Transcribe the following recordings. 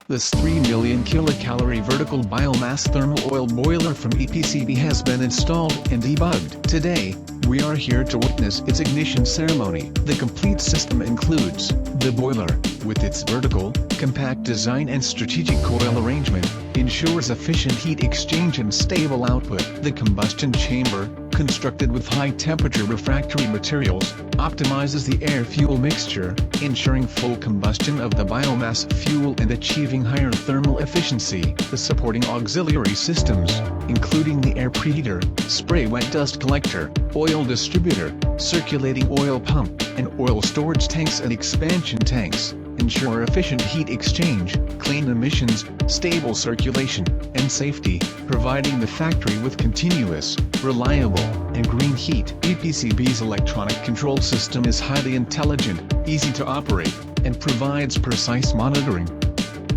This 3 million kilocalorie vertical biomass thermal oil boiler from EPCB has been installed and debugged. Today, we are here to witness its ignition ceremony. The complete system includes the boiler, with its vertical, compact design and strategic coil arrangement, ensures efficient heat exchange and stable output. The combustion chamber, constructed with high-temperature refractory materials, optimizes the air-fuel mixture, ensuring full combustion of the biomass fuel and achieving higher thermal efficiency. The supporting auxiliary systems, including the air preheater, spray wet dust collector, oil distributor, circulating oil pump, and oil storage tanks and expansion tanks, ensure efficient heat exchange, clean emissions, stable circulation, and safety, providing the factory with continuous, reliable, and green heat. EPCB's electronic control system is highly intelligent, easy to operate, and provides precise monitoring.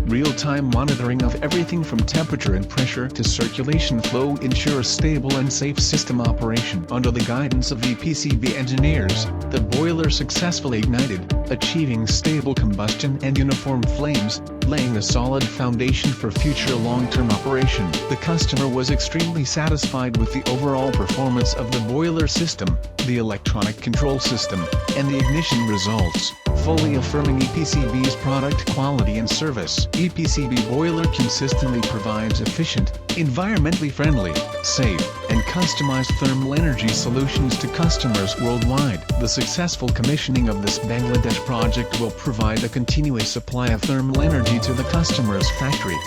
Real-time monitoring of everything from temperature and pressure to circulation flow ensures stable and safe system operation. Under the guidance of EPCB engineers, the boiler successfully ignited, achieving stable combustion and uniform flames, laying a solid foundation for future long-term operation. The customer was extremely satisfied with the overall performance of the boiler system, the electronic control system, and the ignition results, fully affirming EPCB's product quality and service. EPCB boiler consistently provides efficient, environmentally friendly, safe, and customized thermal energy solutions to customers worldwide. The successful commissioning of this Bangladesh project will provide a continuous supply of thermal energy to the customer's factory.